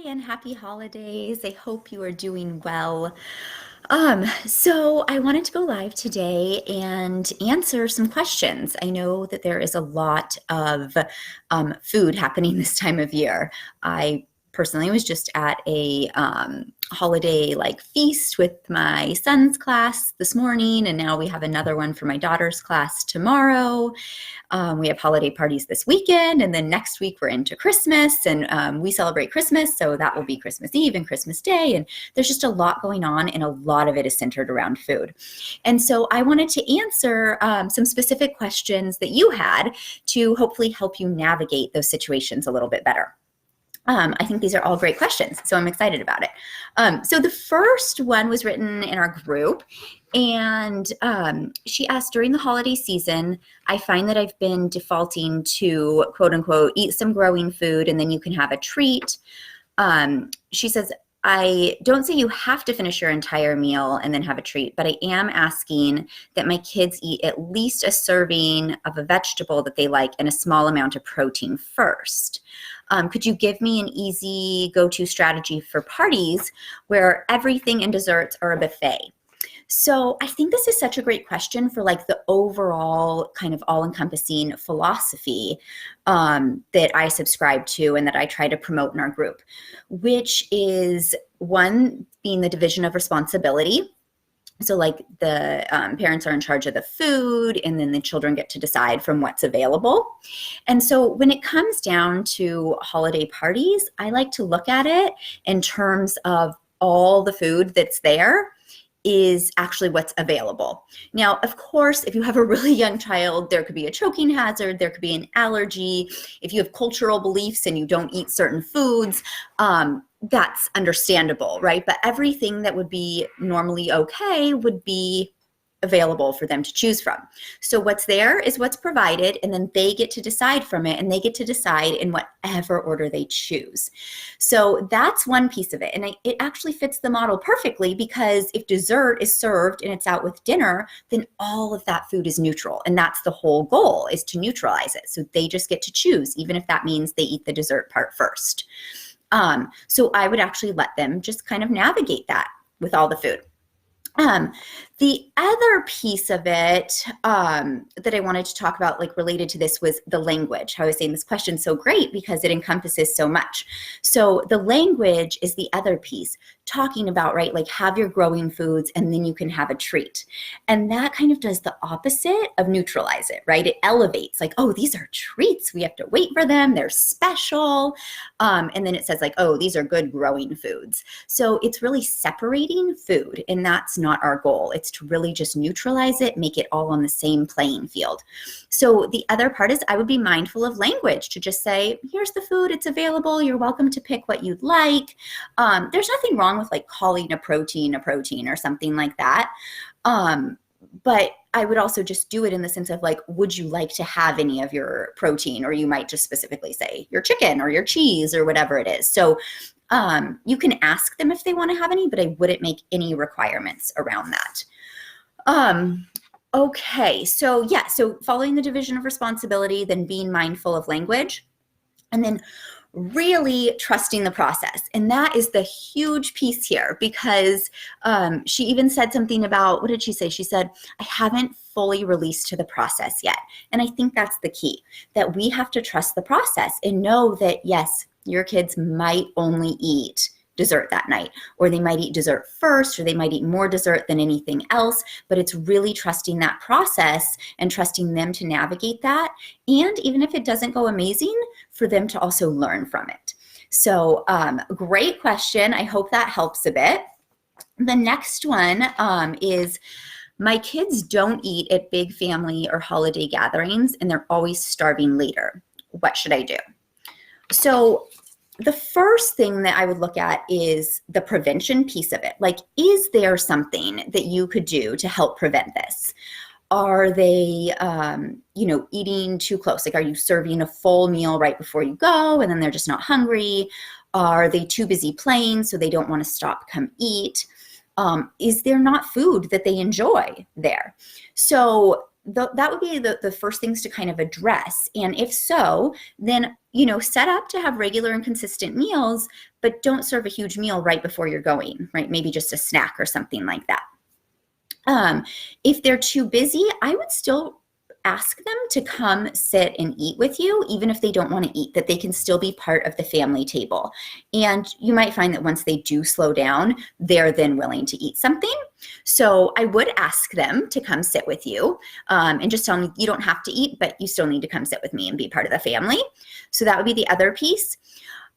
And happy holidays. I hope you are doing well. So I wanted to go live today and answer some questions. I know that there is a lot of food happening this time of year. I personally was just at a holiday feast with my son's class this morning, and now we have another one for my daughter's class tomorrow. We have holiday parties this weekend, and then next week we're into Christmas, and we celebrate Christmas, so that will be Christmas Eve and Christmas Day, and there's just a lot going on, and a lot of it is centered around food. And so I wanted to answer some specific questions that you had to hopefully help you navigate those situations a little bit better. I think these are all great questions, so I'm excited about it. So the first one was written in our group, and she asked, during the holiday season, I find that I've been defaulting to, quote unquote, eat some growing food and then you can have a treat. She says, I don't say you have to finish your entire meal and then have a treat, but I am asking that my kids eat at least a serving of a vegetable that they like and a small amount of protein first. Could you give me an easy go-to strategy for parties where everything and desserts are a buffet? So I think this is such a great question for the overall kind of all-encompassing philosophy that I subscribe to and that I try to promote in our group, which is one, being the division of responsibility. So the parents are in charge of the food, and then the children get to decide from what's available. And so when it comes down to holiday parties, I like to look at it in terms of all the food that's there is actually what's available. Now, of course, if you have a really young child, there could be a choking hazard, there could be an allergy. If you have cultural beliefs and you don't eat certain foods, that's understandable, right? But everything that would be normally okay would be available for them to choose from. So what's there is what's provided, and then they get to decide from it, and they get to decide in whatever order they choose. So that's one piece of it. And it actually fits the model perfectly, because if dessert is served and it's out with dinner, then all of that food is neutral. And that's the whole goal, is to neutralize it. So they just get to choose, even if that means they eat the dessert part first. So I would actually let them just kind of navigate that with all the food. The other piece of it that I wanted to talk about, related to this, was the language. How I was saying this question is so great because it encompasses so much. So the language is the other piece, talking about, right, have your growing foods and then you can have a treat. And that kind of does the opposite of neutralize it, right? It elevates, oh, these are treats. We have to wait for them. They're special. And then it says oh, these are good growing foods. So it's really separating food, and that's not our goal. It's to really just neutralize it, make it all on the same playing field. So the other part is I would be mindful of language, to just say, here's the food, it's available, you're welcome to pick what you'd like. There's nothing wrong with calling a protein or something like that. But I would also just do it in the sense of would you like to have any of your protein? Or you might just specifically say your chicken or your cheese or whatever it is. So you can ask them if they want to have any, but I wouldn't make any requirements around that. Okay, so following the division of responsibility, then being mindful of language, and then really trusting the process. And that is the huge piece here, because she even said something about, what did she say? She said, I haven't fully released to the process yet. And I think that's the key, that we have to trust the process and know that, yes, your kids might only eat dessert that night, or they might eat dessert first, or they might eat more dessert than anything else, but it's really trusting that process and trusting them to navigate that. And even if it doesn't go amazing, for them to also learn from it. So great question. I hope that helps a bit. The next one is, my kids don't eat at big family or holiday gatherings, and they're always starving later. What should I do? So the first thing that I would look at is the prevention piece of it. Is there something that you could do to help prevent this? Are they, eating too close? Are you serving a full meal right before you go and then they're just not hungry? Are they too busy playing so they don't want to stop, come eat? Is there not food that they enjoy there? So that would be the first things to kind of address. And if so, then, set up to have regular and consistent meals, but don't serve a huge meal right before you're going, right? Maybe just a snack or something like that. If they're too busy, I would still ask them to come sit and eat with you, even if they don't want to eat, that they can still be part of the family table. And you might find that once they do slow down, they're then willing to eat something. So I would ask them to come sit with you, and just tell them you don't have to eat, but you still need to come sit with me and be part of the family. So that would be the other piece.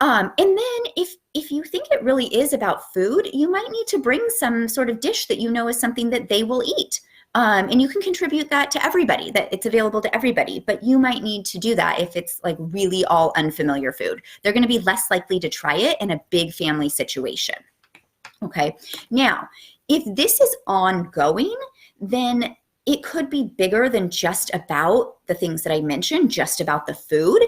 And then if you think it really is about food, you might need to bring some sort of dish that you know is something that they will eat. And you can contribute that to everybody, that it's available to everybody, but you might need to do that if it's like really all unfamiliar food. They're going to be less likely to try it in a big family situation. Okay. Now, if this is ongoing, then it could be bigger than just about the things that I mentioned, just about the food.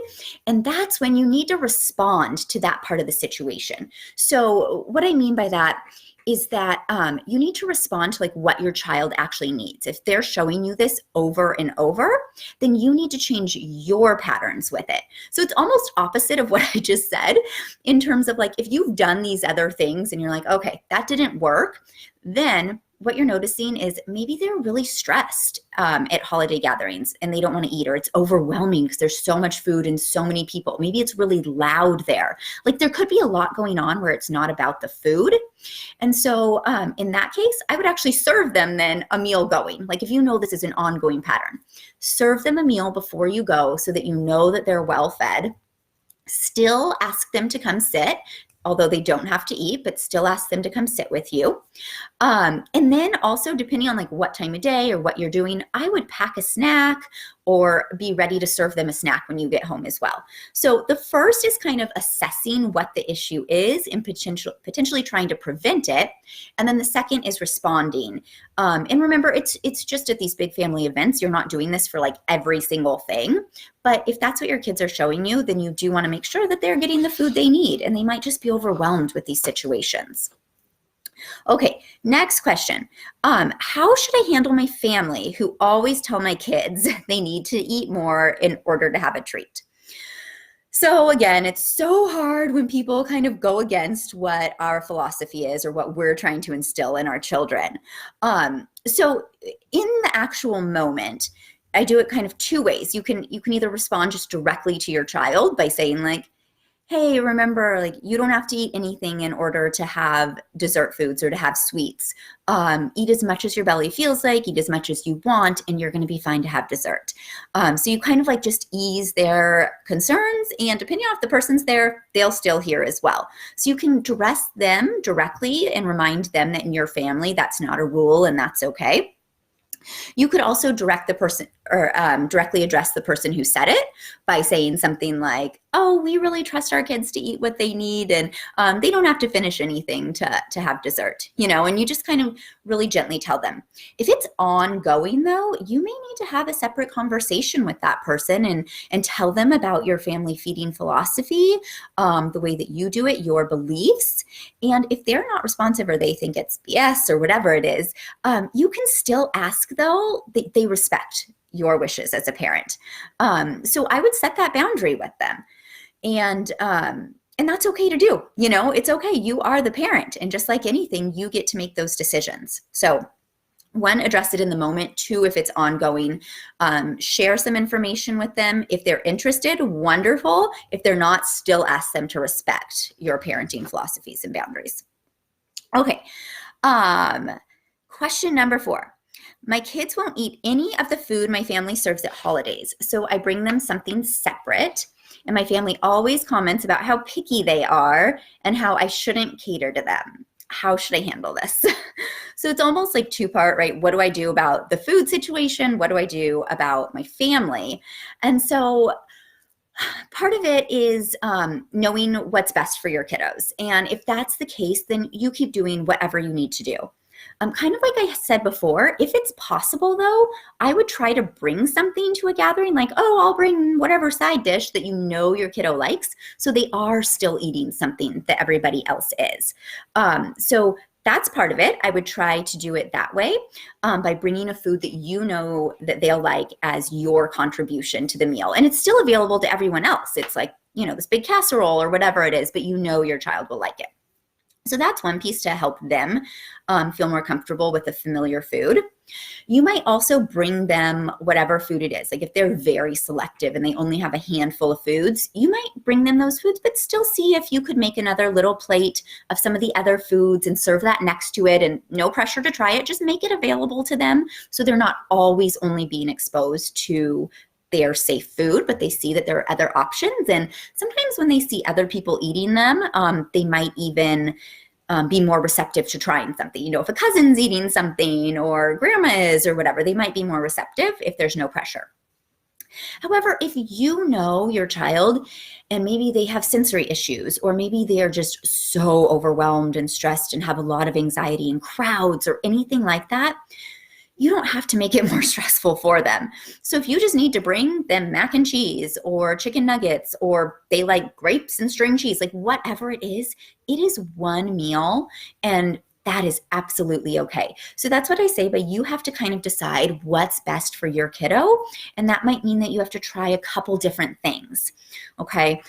And that's when you need to respond to that part of the situation. So what I mean by that is that you need to respond to like what your child actually needs. If they're showing you this over and over, then you need to change your patterns with it. So it's almost opposite of what I just said in terms of like, if you've done these other things and you're like, okay, that didn't work, then what you're noticing is maybe they're really stressed at holiday gatherings and they don't want to eat, or it's overwhelming because there's so much food and so many people. Maybe it's really loud there. Like there could be a lot going on where it's not about the food. And so in that case, I would actually serve them then a meal going. Like if you know this is an ongoing pattern, serve them a meal before you go so that you know that they're well fed. Still ask them to come sit, although they don't have to eat, but still ask them to come sit with you. And then also, depending on like what time of day or what you're doing, I would pack a snack or be ready to serve them a snack when you get home as well. So the first is kind of assessing what the issue is and potentially trying to prevent it. And then the second is responding. And remember, it's just at these big family events. You're not doing this for like every single thing. But if that's what your kids are showing you, then you do want to make sure that they're getting the food they need. And they might just be overwhelmed with these situations. Okay, next question. How should I handle my family who always tell my kids they need to eat more in order to have a treat? So again, it's so hard when people kind of go against what our philosophy is or what we're trying to instill in our children. So in the actual moment, I do it kind of two ways. You can either respond just directly to your child by saying like, hey, remember, like you don't have to eat anything in order to have dessert foods or to have sweets. Eat as much as your belly feels like, eat as much as you want, and you're going to be fine to have dessert. So you kind of like just ease their concerns, and depending on if the person's there, they'll still hear as well. So you can address them directly and remind them that in your family, that's not a rule and that's okay. You could also direct the person or directly address the person who said it by saying something like, oh, we really trust our kids to eat what they need, and they don't have to finish anything to have dessert, and you just kind of really gently tell them. If it's ongoing though, you may need to have a separate conversation with that person and tell them about your family feeding philosophy, the way that you do it, your beliefs. And if they're not responsive or they think it's BS or whatever it is, you can still ask though, they respect your wishes as a parent. So I would set that boundary with them. And that's okay to do. It's okay. You are the parent. And just like anything, you get to make those decisions. So one, address it in the moment. Two, if it's ongoing, share some information with them. If they're interested, wonderful. If they're not, still ask them to respect your parenting philosophies and boundaries. Okay. Question number 4. My kids won't eat any of the food my family serves at holidays, so I bring them something separate. And my family always comments about how picky they are and how I shouldn't cater to them. How should I handle this? So it's almost like two-part, right? What do I do about the food situation? What do I do about my family? And so part of it is knowing what's best for your kiddos. And if that's the case, then you keep doing whatever you need to do. Kind of like I said before, if it's possible though, I would try to bring something to a gathering like, oh, I'll bring whatever side dish that your kiddo likes, so they are still eating something that everybody else is. So that's part of it. I would try to do it that way, by bringing a food that you know that they'll like as your contribution to the meal. And it's still available to everyone else. It's like, this big casserole or whatever it is, but your child will like it. So that's one piece to help them feel more comfortable with the familiar food. You might also bring them whatever food it is. Like if they're very selective and they only have a handful of foods, you might bring them those foods, but still see if you could make another little plate of some of the other foods and serve that next to it. And no pressure to try it, just make it available to them so they're not always only being exposed to their safe food, but they see that there are other options. And sometimes when they see other people eating them, they might even be more receptive to trying something. If a cousin's eating something or grandma is or whatever, they might be more receptive if there's no pressure. However, if you know your child and maybe they have sensory issues, or maybe they are just so overwhelmed and stressed and have a lot of anxiety in crowds or anything like that, you don't have to make it more stressful for them. So if you just need to bring them mac and cheese or chicken nuggets, or they like grapes and string cheese, like whatever it is one meal, and that is absolutely okay. So that's what I say, but you have to kind of decide what's best for your kiddo. And that might mean that you have to try a couple different things. Okay.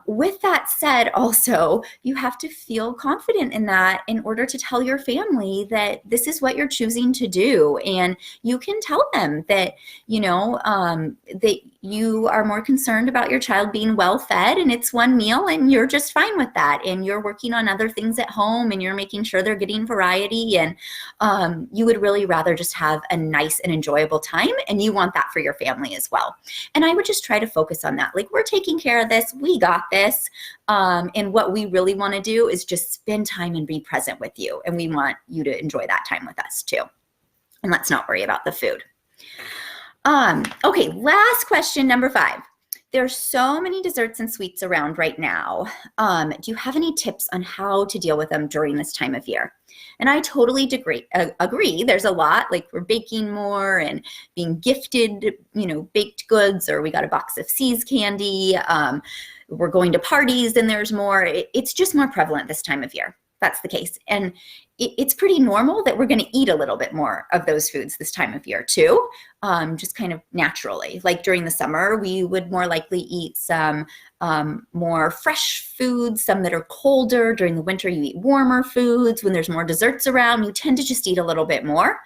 With that said, also, you have to feel confident in that in order to tell your family that this is what you're choosing to do. And you can tell them that, that you are more concerned about your child being well fed and it's one meal and you're just fine with that. And you're working on other things at home and you're making sure they're getting variety. And you would really rather just have a nice and enjoyable time. And you want that for your family as well. And I would just try to focus on that. Like, we're taking care of this. We got this. And what we really want to do is just spend time and be present with you. And we want you to enjoy that time with us too. And let's not worry about the food. Okay, last question, number 5. There's so many desserts and sweets around right now. Do you have any tips on how to deal with them during this time of year? And I totally agree. There's a lot, like we're baking more and being gifted, baked goods, or we got a box of See's candy. We're going to parties and there's more. It's just more prevalent this time of year. That's the case. And it's pretty normal that we're going to eat a little bit more of those foods this time of year too, just kind of naturally. Like during the summer, we would more likely eat some more fresh foods, some that are colder. During the winter, you eat warmer foods. When there's more desserts around, you tend to just eat a little bit more.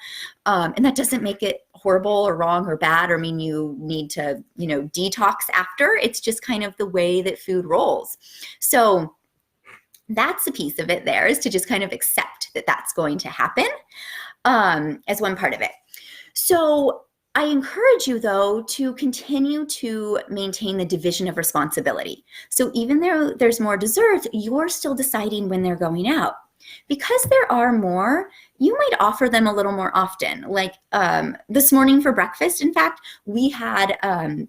And that doesn't make it horrible or wrong or bad or mean you need to, detox after. It's just kind of the way that food rolls. So that's a piece of it there, is to just kind of accept that that's going to happen as one part of it. So I encourage you, though, to continue to maintain the division of responsibility. So even though there's more dessert, you're still deciding when they're going out. Because there are more, you might offer them a little more often. Like this morning for breakfast, in fact, we had,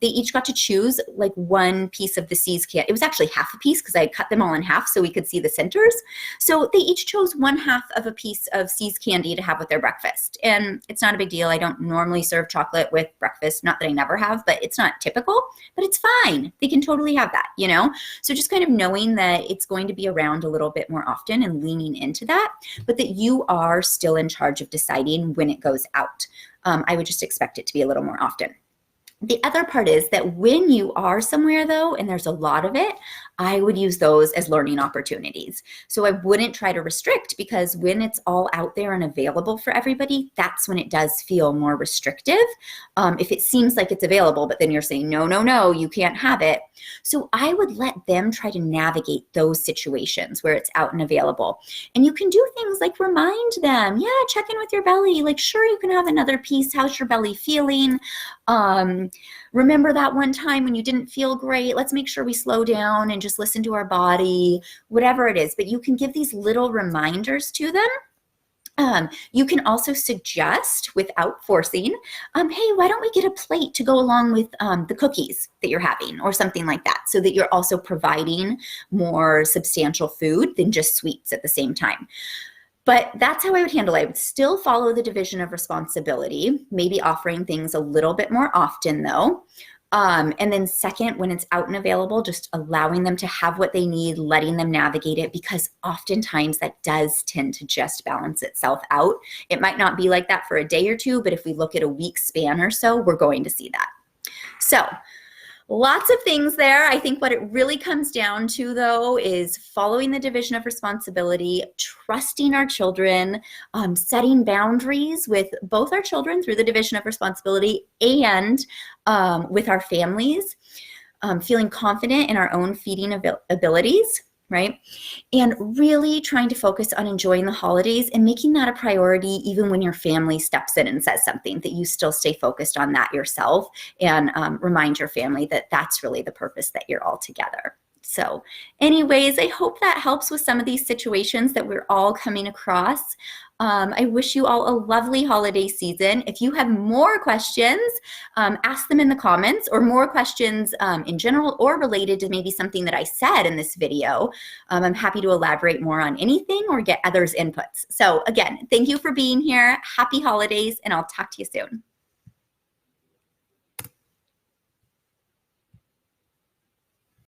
they each got to choose like one piece of the See's candy. It was actually half a piece because I cut them all in half so we could see the centers. So they each chose one half of a piece of See's candy to have with their breakfast. And it's not a big deal. I don't normally serve chocolate with breakfast. Not that I never have, but it's not typical, but it's fine. They can totally have that, So just kind of knowing that it's going to be around a little bit more often and leaning into that, but that you are still in charge of deciding when it goes out. I would just expect it to be a little more often. The other part is that when you are somewhere, though, and there's a lot of it, I would use those as learning opportunities. So I wouldn't try to restrict, because when it's all out there and available for everybody, that's when it does feel more restrictive. If it seems like it's available, but then you're saying, no, you can't have it. So I would let them try to navigate those situations where it's out and available. And you can do things like remind them, check in with your belly. Like, sure, you can have another piece. How's your belly feeling? Remember that one time when you didn't feel great? Let's make sure we slow down and just listen to our body, whatever it is. But you can give these little reminders to them. You can also suggest, without forcing, hey, why don't we get a plate to go along with the cookies that you're having, or something like that, so that you're also providing more substantial food than just sweets at the same time. But that's how I would handle it. I would still follow the division of responsibility, maybe offering things a little bit more often, though. And then second, when it's out and available, just allowing them to have what they need, letting them navigate it, because oftentimes that does tend to just balance itself out. It might not be like that for a day or two, but if we look at a week span or so, we're going to see that. So lots of things there. I think what it really comes down to, though, is following the division of responsibility, trusting our children, setting boundaries with both our children through the division of responsibility and with our families, feeling confident in our own feeding abilities, right? And really trying to focus on enjoying the holidays and making that a priority even when your family steps in and says something, that you still stay focused on that yourself and remind your family that that's really the purpose that you're all together. So anyways, I hope that helps with some of these situations that we're all coming across. I wish you all a lovely holiday season. If you have more questions, ask them in the comments, or more questions in general or related to maybe something that I said in this video. I'm happy to elaborate more on anything or get others' inputs. So again, thank you for being here. Happy holidays, and I'll talk to you soon.